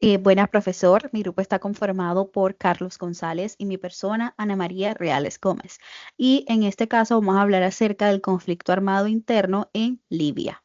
Buenas, profesor. Mi grupo está conformado por Carlos González y mi persona, Ana María Reales Gómez. Y en este caso vamos a hablar acerca del conflicto armado interno en Libia.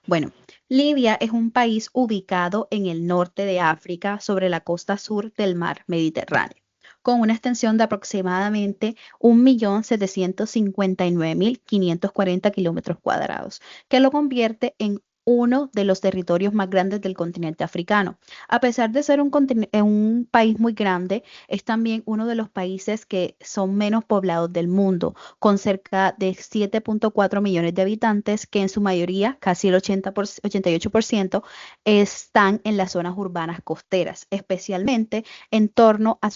Bueno, Libia es un país ubicado en el norte de África, sobre la costa sur del mar Mediterráneo, con una extensión de aproximadamente 1.759.540 kilómetros cuadrados, que lo convierte en uno de los territorios más grandes del continente africano. A pesar de ser un país muy grande, es también uno de los países que son menos poblados del mundo, con cerca de 7.4 millones de habitantes, que en su mayoría, casi el 88%, están en las zonas urbanas costeras, especialmente en torno a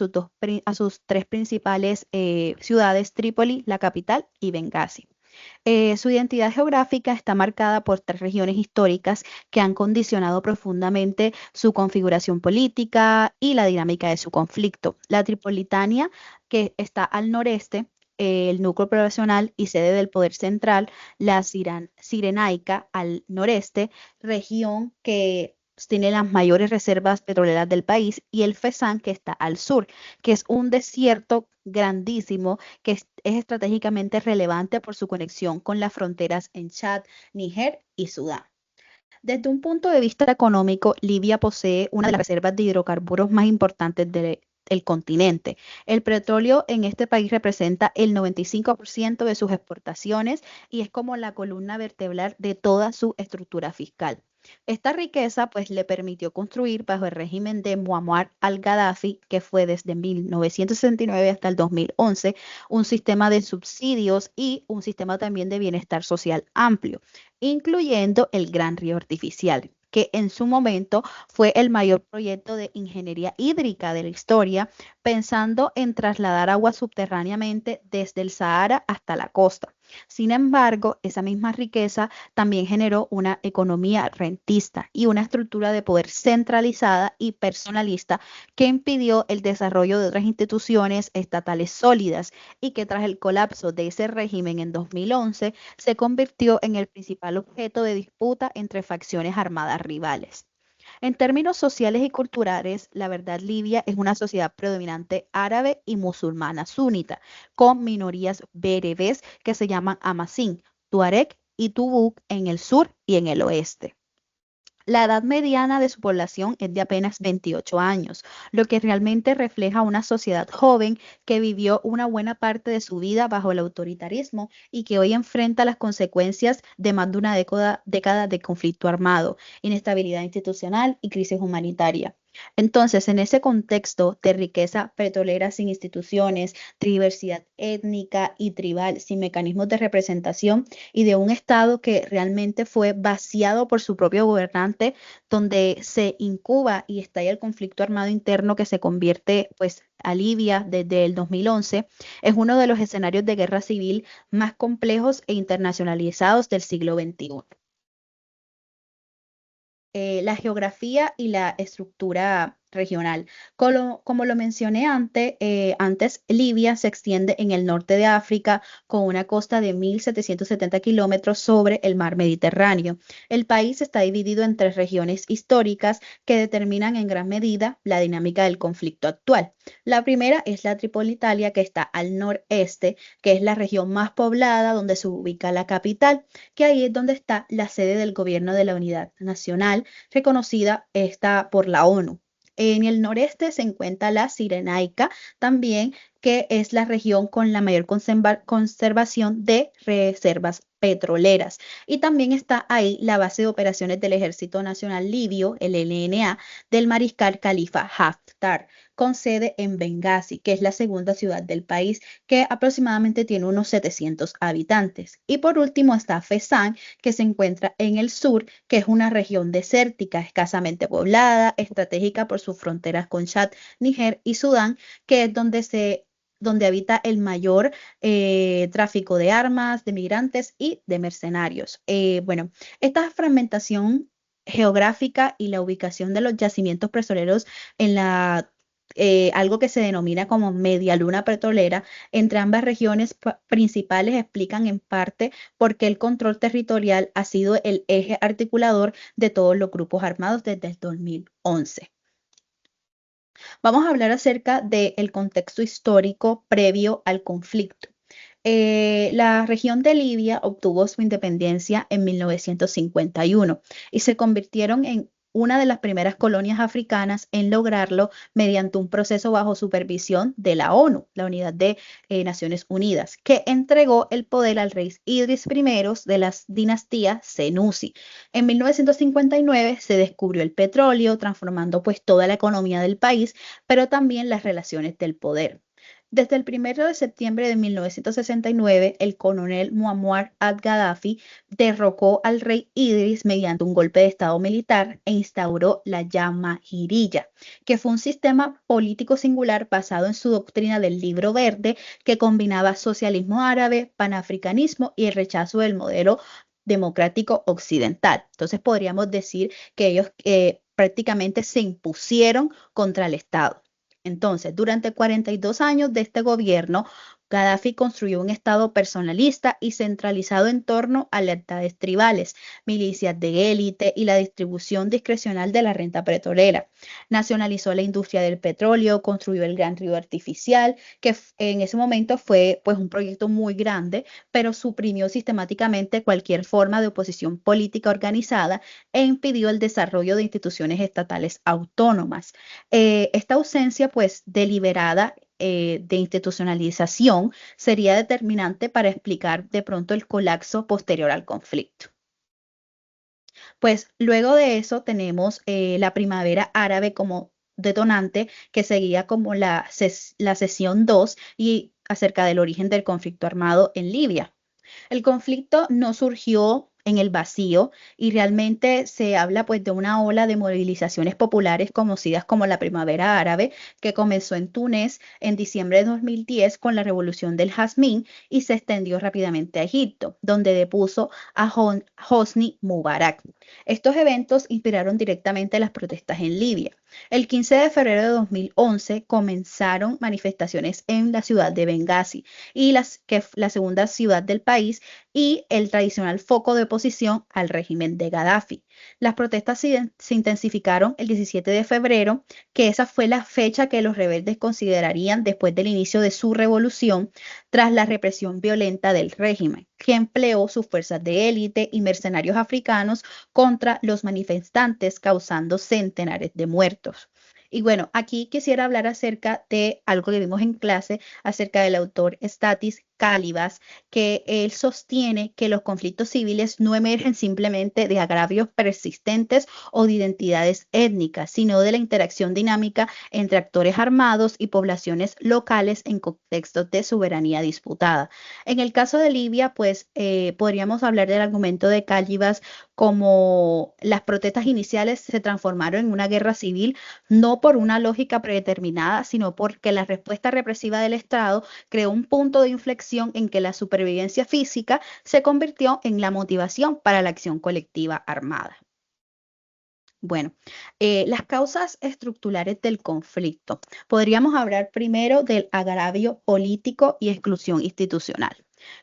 a sus tres principales ciudades: Trípoli, la capital, y Bengasi. Su identidad geográfica está marcada por tres regiones históricas que han condicionado profundamente su configuración política y la dinámica de su conflicto. La Tripolitania, que está al noreste, el núcleo poblacional y sede del poder central; la Cirenaica al noreste, región que tiene las mayores reservas petroleras del país; y el Fezzan, que está al sur, que es un desierto grandísimo que es estratégicamente relevante por su conexión con las fronteras en Chad, Níger y Sudán. Desde un punto de vista económico, Libia posee una de las reservas de hidrocarburos más importantes del continente. El petróleo en este país representa el 95% de sus exportaciones y es como la columna vertebral de toda su estructura fiscal. Esta riqueza pues le permitió construir, bajo el régimen de Muammar al-Gaddafi, que fue desde 1969 hasta el 2011, un sistema de subsidios y un sistema también de bienestar social amplio, incluyendo el Gran Río Artificial, que en su momento fue el mayor proyecto de ingeniería hídrica de la historia, pensando en trasladar agua subterráneamente desde el Sahara hasta la costa. Sin embargo, esa misma riqueza también generó una economía rentista y una estructura de poder centralizada y personalista, que impidió el desarrollo de otras instituciones estatales sólidas, y que tras el colapso de ese régimen en 2011 se convirtió en el principal objeto de disputa entre facciones armadas rivales. En términos sociales y culturales, la verdad, Libia es una sociedad predominante árabe y musulmana sunita, con minorías bereberes que se llaman Amazigh, Tuareg y Tubuk en el sur y en el oeste. La edad mediana de su población es de apenas 28 años, lo que realmente refleja una sociedad joven que vivió una buena parte de su vida bajo el autoritarismo y que hoy enfrenta las consecuencias de más de una década de conflicto armado, inestabilidad institucional y crisis humanitaria. Entonces, en ese contexto de riqueza petrolera sin instituciones, diversidad étnica y tribal sin mecanismos de representación, y de un Estado que realmente fue vaciado por su propio gobernante, donde se incuba y estalla el conflicto armado interno que se convierte pues a Libia desde el 2011, es uno de los escenarios de guerra civil más complejos e internacionalizados del siglo XXI. La geografía y la estructura regional. Como lo mencioné antes, Libia se extiende en el norte de África, con una costa de 1.770 kilómetros sobre el mar Mediterráneo. El país está dividido en tres regiones históricas que determinan en gran medida la dinámica del conflicto actual. La primera es la Tripolitalia, que está al noreste, que es la región más poblada, donde se ubica la capital, que ahí es donde está la sede del Gobierno de la Unidad Nacional, reconocida esta por la ONU. En el noreste se encuentra la Cirenaica, también, que es la región con la mayor conservación de reservas petroleras. Y también está ahí la base de operaciones del Ejército Nacional Libio, el LNA, del mariscal Khalifa Haftar, con sede en Bengasi, que es la segunda ciudad del país, que aproximadamente tiene unos 700 habitantes. Y por último está Fezzan, que se encuentra en el sur, que es una región desértica, escasamente poblada, estratégica por sus fronteras con Chad, Níger y Sudán, que es donde habita el mayor tráfico de armas, de migrantes y de mercenarios. Bueno, esta fragmentación geográfica y la ubicación de los yacimientos petroleros en la algo que se denomina como media luna petrolera entre ambas regiones principales explican en parte por qué el control territorial ha sido el eje articulador de todos los grupos armados desde el 2011. Vamos a hablar acerca del contexto histórico previo al conflicto. La región de Libia obtuvo su independencia en 1951 y se convirtieron en una de las primeras colonias africanas en lograrlo mediante un proceso bajo supervisión de la ONU, la Unidad de Naciones Unidas, que entregó el poder al rey Idris I de la dinastía Senussi. En 1959 se descubrió el petróleo, transformando pues toda la economía del país, pero también las relaciones del poder. Desde el 1 de septiembre de 1969, el coronel Muammar al-Gaddafi derrocó al rey Idris mediante un golpe de estado militar e instauró la Jamahiriyya, que fue un sistema político singular basado en su doctrina del Libro Verde, que combinaba socialismo árabe, panafricanismo y el rechazo del modelo democrático occidental. Entonces podríamos decir que ellos prácticamente se impusieron contra el Estado. Entonces, durante 42 años de este gobierno, Gaddafi construyó un Estado personalista y centralizado en torno a lealtades tribales, milicias de élite y la distribución discrecional de la renta petrolera. Nacionalizó la industria del petróleo, construyó el Gran Río Artificial, que en ese momento fue pues un proyecto muy grande, pero suprimió sistemáticamente cualquier forma de oposición política organizada e impidió el desarrollo de instituciones estatales autónomas. Esta ausencia, pues, deliberada de institucionalización sería determinante para explicar de pronto el colapso posterior al conflicto. Pues luego de eso tenemos la primavera árabe como detonante que seguía como la sesión 2 y acerca del origen del conflicto armado en Libia. El conflicto no surgió en el vacío y realmente se habla pues de una ola de movilizaciones populares conocidas como la Primavera Árabe que comenzó en Túnez en diciembre de 2010 con la Revolución del Jazmín y se extendió rápidamente a Egipto, donde depuso a Hosni Mubarak. Estos eventos inspiraron directamente las protestas en Libia. El 15 de febrero de 2011 comenzaron manifestaciones en la ciudad de Benghazi y que es la segunda ciudad del país y el tradicional foco de oposición al régimen de Gaddafi. Las protestas se intensificaron el 17 de febrero, que esa fue la fecha que los rebeldes considerarían después del inicio de su revolución tras la represión violenta del régimen, que empleó sus fuerzas de élite y mercenarios africanos contra los manifestantes, causando centenares de muertos. Y bueno, aquí quisiera hablar acerca de algo que vimos en clase, acerca del autor Statis Cálibas, que él sostiene que los conflictos civiles no emergen simplemente de agravios persistentes o de identidades étnicas, sino de la interacción dinámica entre actores armados y poblaciones locales en contextos de soberanía disputada. En el caso de Libia, pues podríamos hablar del argumento de Cálibas como las protestas iniciales se transformaron en una guerra civil, no por una lógica predeterminada, sino porque la respuesta represiva del Estado creó un punto de inflexión en que la supervivencia física se convirtió en la motivación para la acción colectiva armada. Bueno, las causas estructurales del conflicto. Podríamos hablar primero del agravio político y exclusión institucional.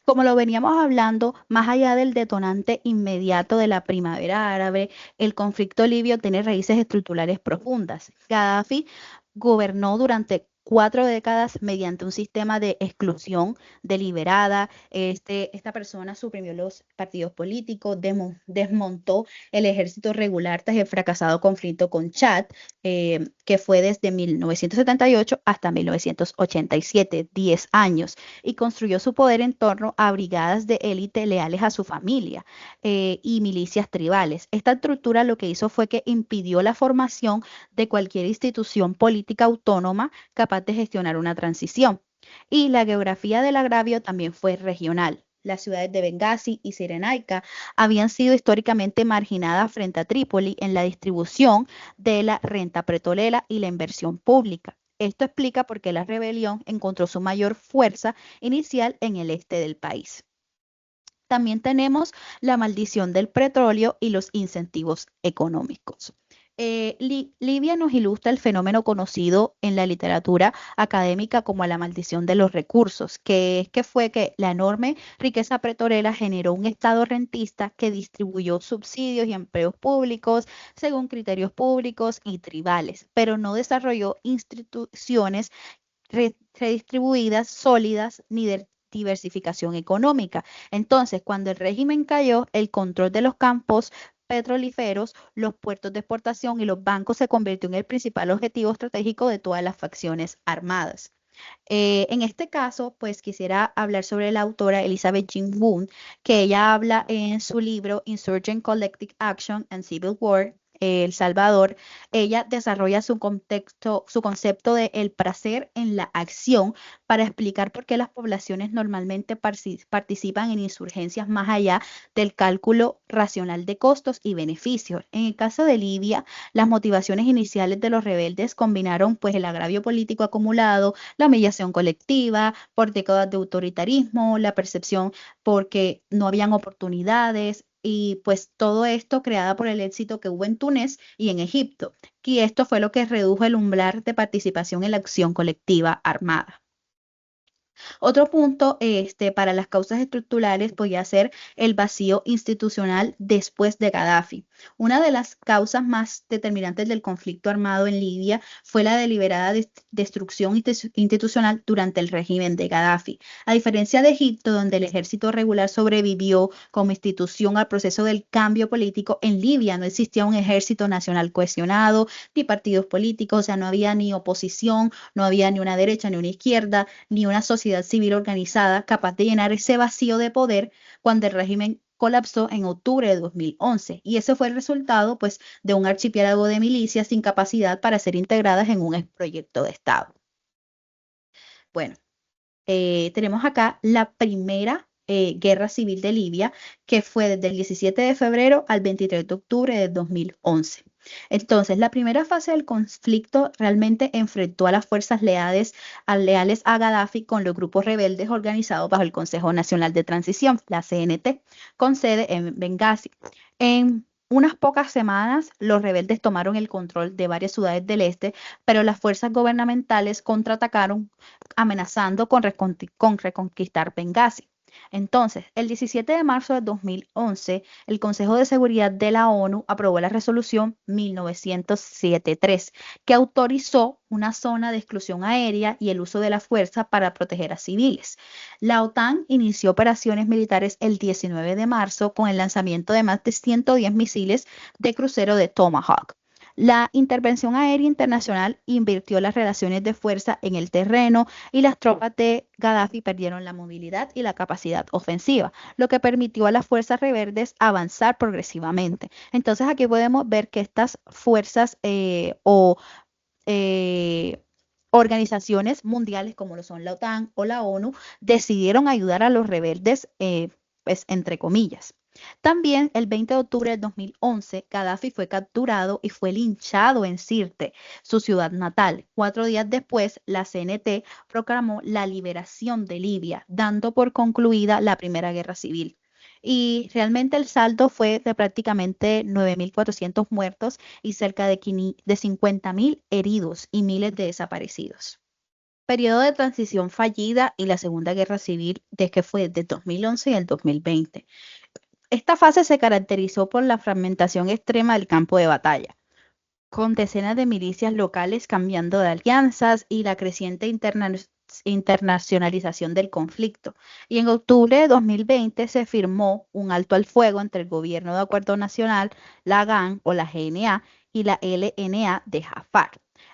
Como lo veníamos hablando, más allá del detonante inmediato de la primavera árabe, el conflicto libio tiene raíces estructurales profundas. Gaddafi gobernó durante 4 décadas mediante un sistema de exclusión deliberada. Esta persona suprimió los partidos políticos, desmontó el ejército regular tras el fracasado conflicto con Chad, que fue desde 1978 hasta 1987, 10 años, y construyó su poder en torno a brigadas de élite leales a su familia y milicias tribales. Esta estructura lo que hizo fue que impidió la formación de cualquier institución política autónoma capaz de gestionar una transición. Y la geografía del agravio también fue regional. Las ciudades de Benghazi y Cirenaica habían sido históricamente marginadas frente a Trípoli en la distribución de la renta petrolera y la inversión pública. Esto explica por qué la rebelión encontró su mayor fuerza inicial en el este del país. También tenemos la maldición del petróleo y los incentivos económicos. Livia nos ilustra el fenómeno conocido en la literatura académica como la maldición de los recursos, que es que fue que la enorme riqueza pretorera generó un estado rentista que distribuyó subsidios y empleos públicos según criterios públicos y tribales, pero no desarrolló instituciones redistribuidas, sólidas, ni de diversificación económica. Entonces, cuando el régimen cayó, el control de los campos petrolíferos, los puertos de exportación y los bancos se convirtió en el principal objetivo estratégico de todas las facciones armadas. En este caso, pues quisiera hablar sobre la autora Elizabeth Jean Wood, que ella habla en su libro Insurgent Collective Action and Civil War, El Salvador. Ella desarrolla su contexto, su concepto de el placer en la acción para explicar por qué las poblaciones normalmente participan en insurgencias más allá del cálculo racional de costos y beneficios. En el caso de Libia, las motivaciones iniciales de los rebeldes combinaron pues el agravio político acumulado, la humillación colectiva, por décadas de autoritarismo, la percepción porque no habían oportunidades y pues todo esto creada por el éxito que hubo en Túnez y en Egipto. Y esto fue lo que redujo el umbral de participación en la acción colectiva armada. Otro punto para las causas estructurales podría ser el vacío institucional después de Gaddafi. Una de las causas más determinantes del conflicto armado en Libia fue la deliberada destrucción institucional durante el régimen de Gaddafi. A diferencia de Egipto, donde el ejército regular sobrevivió como institución al proceso del cambio político, en Libia no existía un ejército nacional cohesionado, ni partidos políticos, o sea, no había ni oposición, no había ni una derecha ni una izquierda ni una sociedad civil organizada capaz de llenar ese vacío de poder cuando el régimen colapsó en octubre de 2011. Y ese fue el resultado, pues, de un archipiélago de milicias sin capacidad para ser integradas en un proyecto de Estado. Bueno, tenemos acá la primera guerra civil de Libia, que fue desde el 17 de febrero al 23 de octubre de 2011. Entonces, la primera fase del conflicto realmente enfrentó a las fuerzas leales a Gaddafi con los grupos rebeldes organizados bajo el Consejo Nacional de Transición, la CNT, con sede en Benghazi. En unas pocas semanas, los rebeldes tomaron el control de varias ciudades del este, pero las fuerzas gubernamentales contraatacaron amenazando con reconquistar Benghazi. Entonces, el 17 de marzo de 2011, el Consejo de Seguridad de la ONU aprobó la resolución 1973, que autorizó una zona de exclusión aérea y el uso de la fuerza para proteger a civiles. La OTAN inició operaciones militares el 19 de marzo con el lanzamiento de más de 110 misiles de crucero de Tomahawk. La intervención aérea internacional invirtió las relaciones de fuerza en el terreno y las tropas de Gaddafi perdieron la movilidad y la capacidad ofensiva, lo que permitió a las fuerzas rebeldes avanzar progresivamente. Entonces aquí podemos ver que estas fuerzas o eh, organizaciones mundiales como lo son la OTAN o la ONU decidieron ayudar a los rebeldes, pues entre comillas. También el 20 de octubre del 2011, Gaddafi fue capturado y fue linchado en Sirte, su ciudad natal. 4 días después, la CNT proclamó la liberación de Libia, dando por concluida la Primera Guerra Civil. Y realmente el saldo fue de prácticamente 9.400 muertos y cerca de 50.000 heridos y miles de desaparecidos. Periodo de transición fallida y la Segunda Guerra Civil, de que fue de 2011 y el 2020. Esta fase se caracterizó por la fragmentación extrema del campo de batalla, con decenas de milicias locales cambiando de alianzas y la creciente internacionalización del conflicto. Y en octubre de 2020 se firmó un alto al fuego entre el Gobierno de Acuerdo Nacional, la GAN o la GNA y la LNA de Jafar.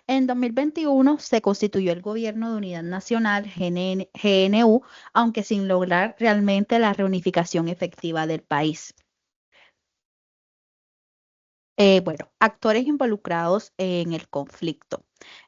En 2021 se constituyó el Gobierno de Unidad Nacional, GNU, aunque sin lograr realmente la reunificación efectiva del país. Bueno, actores involucrados en el conflicto.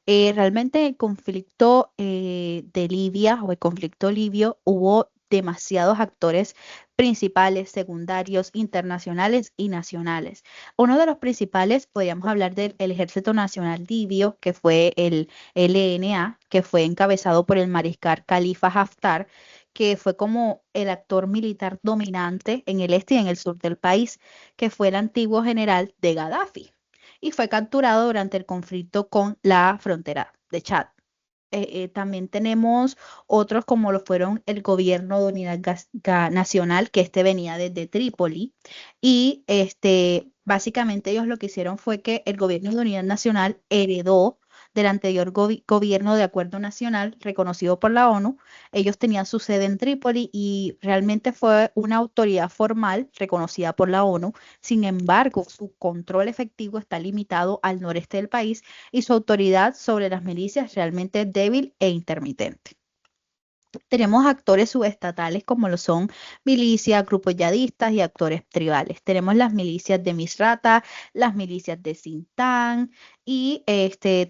Realmente el conflicto de Libia o el conflicto libio hubo demasiados actores principales, secundarios, internacionales y nacionales. Uno de los principales, podríamos hablar del Ejército Nacional Libio, que fue el LNA, que fue encabezado por el mariscal Khalifa Haftar, que fue como el actor militar dominante en el este y en el sur del país, que fue el antiguo general de Gaddafi. y fue capturado durante el conflicto con la frontera de Chad. También tenemos otros como lo fueron el gobierno de unidad nacional, que este venía desde Trípoli, y básicamente ellos lo que hicieron fue que el gobierno de unidad nacional heredó del anterior gobierno de acuerdo nacional reconocido por la ONU. Ellos tenían su sede en Trípoli y realmente fue una autoridad formal reconocida por la ONU. Sin embargo, su control efectivo está limitado al noreste del país y su autoridad sobre las milicias realmente es débil e intermitente. Tenemos actores subestatales como lo son milicias, grupos yadistas y actores tribales. Tenemos las milicias de Misrata, las milicias de Sintán y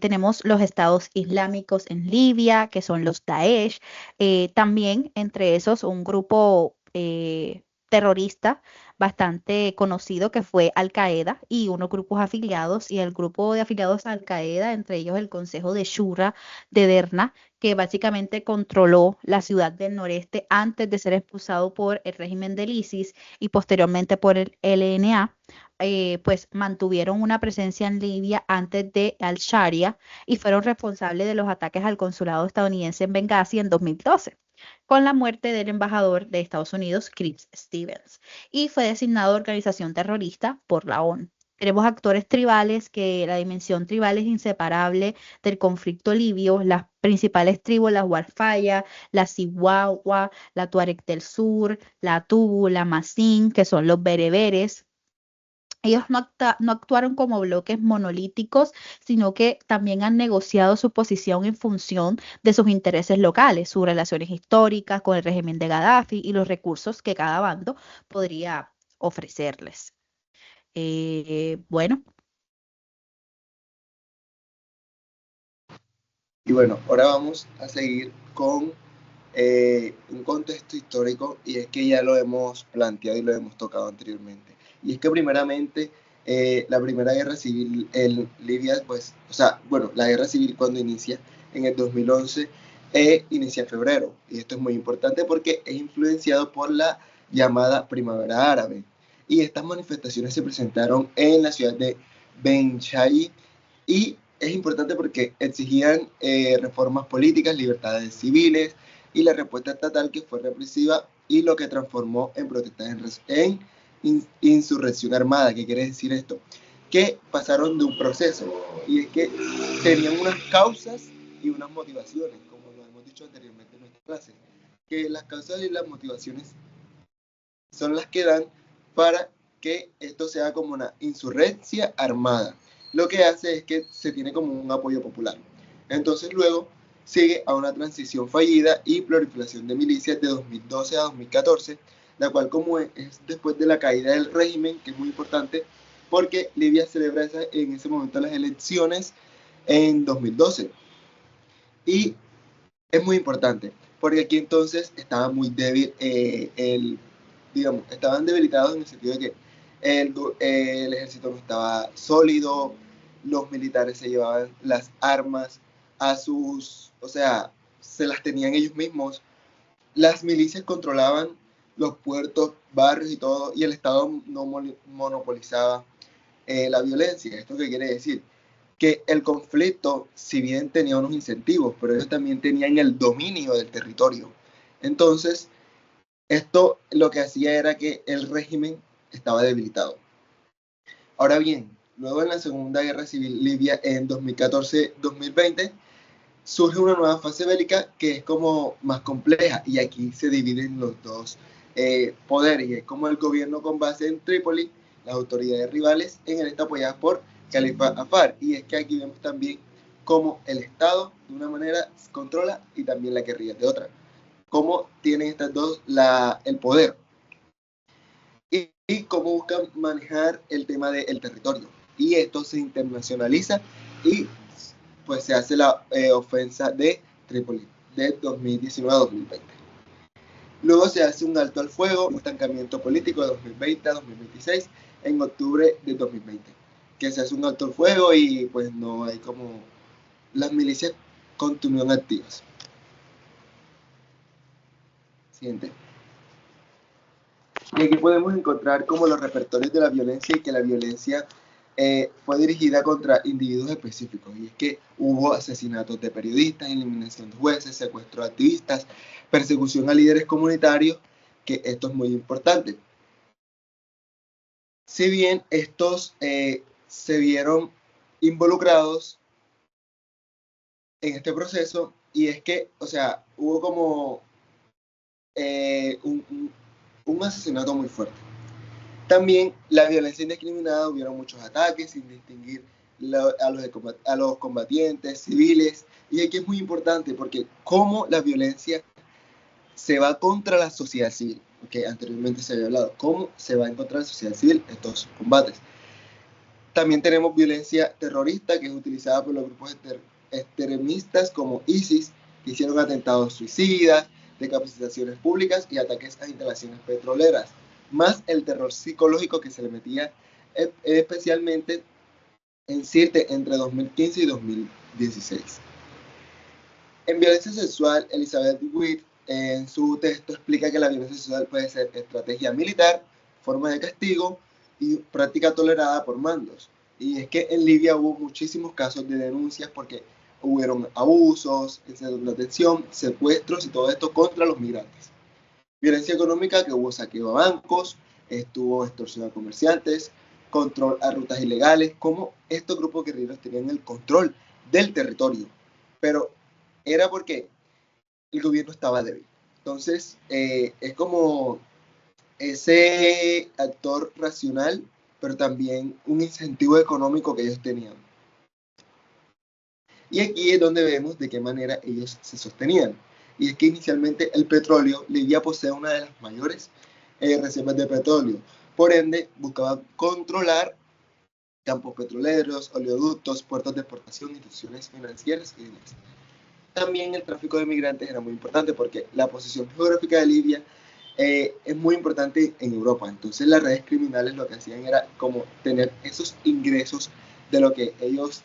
tenemos los estados islámicos en Libia, que son los Daesh. También entre esos un grupo terrorista bastante conocido que fue Al Qaeda y unos grupos afiliados y el grupo de afiliados a Al Qaeda, entre ellos el Consejo de Shura de Derna, que básicamente controló la ciudad del noreste antes de ser expulsado por el régimen del ISIS y posteriormente por el LNA. Pues mantuvieron una presencia en Libia antes de Al-Sharia y fueron responsables de los ataques al consulado estadounidense en Benghazi en 2012 con la muerte del embajador de Estados Unidos, Chris Stevens, y fue designado organización terrorista por la ONU. Tenemos actores tribales, que la dimensión tribal es inseparable del conflicto libio. Las principales tribus, la Warfaya, la Siwawa, la Tuareg del Sur, la Tubu, la Masin, que son los bereberes. Ellos no actuaron como bloques monolíticos, sino que también han negociado su posición en función de sus intereses locales, sus relaciones históricas con el régimen de Gaddafi y los recursos que cada bando podría ofrecerles. Bueno, Y bueno, ahora vamos a seguir con un contexto histórico, y es que ya lo hemos planteado y lo hemos tocado anteriormente. Y es que primeramente la primera guerra civil en Libia, pues, o sea, bueno, la guerra civil cuando inicia en el 2011, inicia en febrero. Y esto es muy importante porque es influenciado por la llamada Primavera Árabe. Y estas manifestaciones se presentaron en la ciudad de Benchai, y es importante porque exigían reformas políticas, libertades civiles y la respuesta estatal, que fue represiva, y lo que transformó en protestas en insurrección armada. ¿Qué quiere decir esto? Que pasaron de un proceso, y es que tenían unas causas y unas motivaciones, como lo hemos dicho anteriormente en nuestra clase, que las causas y las motivaciones son las que dan para que esto sea como una insurgencia armada. Lo que hace es que se tiene como un apoyo popular. Entonces luego sigue a una transición fallida y proliferación de milicias de 2012 a 2014, la cual como es después de la caída del régimen, que es muy importante, porque Libia celebra en ese momento las elecciones en 2012. Y es muy importante, porque aquí entonces estaba muy débil digamos, estaban debilitados en el sentido de que el ejército no estaba sólido, los militares se llevaban las armas a o sea, se las tenían ellos mismos, las milicias controlaban los puertos, barrios y todo, y el Estado no monopolizaba la violencia. ¿Esto qué quiere decir? Que el conflicto, si bien tenía unos incentivos, pero ellos también tenían el dominio del territorio. Entonces, esto lo que hacía era que el régimen estaba debilitado. Ahora bien, luego en la Segunda Guerra Civil Libia en 2014-2020, surge una nueva fase bélica que es como más compleja, y aquí se dividen los dos poderes, y es como el gobierno con base en Trípoli, las autoridades rivales en el este apoyadas por Khalifa Haftar. Y es que aquí vemos también cómo el Estado de una manera controla y también la guerrilla de otra, cómo tienen estas dos el poder, y cómo buscan manejar el tema del territorio. Y esto se internacionaliza, y pues se hace la ofensa de Trípoli de 2019 a 2020. Luego se hace un alto al fuego, un estancamiento político de 2020 a 2026 en octubre de 2020, que se hace un alto al fuego y pues no hay como, las milicias continúan activas. Siguiente. Y aquí podemos encontrar como los repertorios de la violencia, y que la violencia fue dirigida contra individuos específicos, y es que hubo asesinatos de periodistas, eliminación de jueces, secuestro de activistas, persecución a líderes comunitarios, que esto es muy importante. Si bien estos se vieron involucrados en este proceso, y es que, o sea, hubo como un asesinato muy fuerte. También la violencia indiscriminada, hubieron muchos ataques sin distinguir a los combatientes, civiles, y aquí es muy importante porque cómo la violencia se va contra la sociedad civil, que anteriormente se había hablado, cómo se va en contra de la sociedad civil estos combates. También tenemos violencia terrorista, que es utilizada por los grupos extremistas como ISIS, que hicieron atentados suicidas, decapitaciones públicas y ataques a instalaciones petroleras, más el terror psicológico que se le metía especialmente en Sirte entre 2015 y 2016. En violencia sexual, Elizabeth Witt en su texto explica que la violencia sexual puede ser estrategia militar, forma de castigo y práctica tolerada por mandos. Y es que en Libia hubo muchísimos casos de denuncias porque hubieron abusos, centros de atención, secuestros y todo esto contra los migrantes. Violencia económica, que hubo saqueo a bancos, estuvo extorsión a comerciantes, control a rutas ilegales, como estos grupos guerrilleros tenían el control del territorio. Pero era porque el gobierno estaba débil. Entonces, es como ese actor racional, pero también un incentivo económico que ellos tenían. Y aquí es donde vemos de qué manera ellos se sostenían. Y es que inicialmente el petróleo, Libia posee una de las mayores reservas de petróleo. Por ende, buscaba controlar campos petroleros, oleoductos, puertos de exportación, instituciones financieras y demás. También el tráfico de migrantes era muy importante porque la posición geográfica de Libia es muy importante en Europa. Entonces las redes criminales lo que hacían era como tener esos ingresos de lo que ellos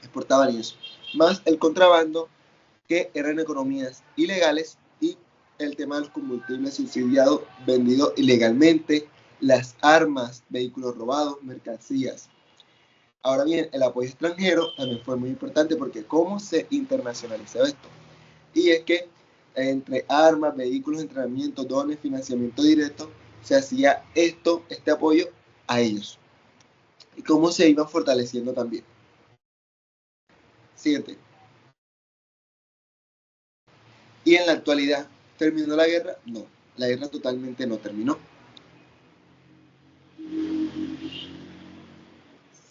exportaban y eso. Más el contrabando, que eran economías ilegales, y el tema de los combustibles subsidiados, vendidos ilegalmente, las armas, vehículos robados, mercancías. Ahora bien, el apoyo extranjero también fue muy importante porque cómo se internacionalizó esto. Y es que entre armas, vehículos, entrenamiento, dones, financiamiento directo, se hacía este apoyo a ellos. Y cómo se iban fortaleciendo también. Siguiente. Y en la actualidad, ¿terminó la guerra? No, la guerra totalmente no terminó.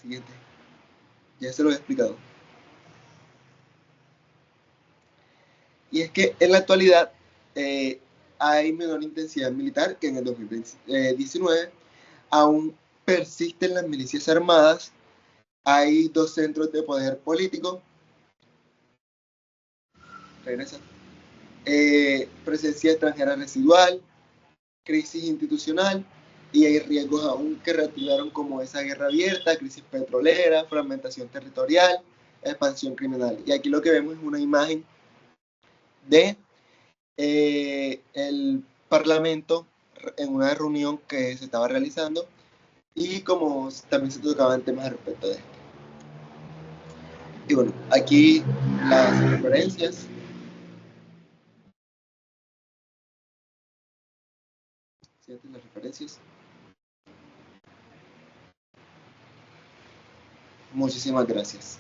Siguiente. Ya se lo he explicado. Y es que en la actualidad hay menor intensidad militar que en el 2019. Aún persisten las milicias armadas. Hay dos centros de poder político. Regresa. Presencia extranjera residual, crisis institucional, y hay riesgos aún que reactivaron como esa guerra abierta, crisis petrolera, fragmentación territorial, expansión criminal. Y aquí lo que vemos es una imagen de el Parlamento en una reunión que se estaba realizando, y como también se tocaban temas al respecto de esto. Y bueno, aquí las referencias. Las referencias. Muchísimas gracias.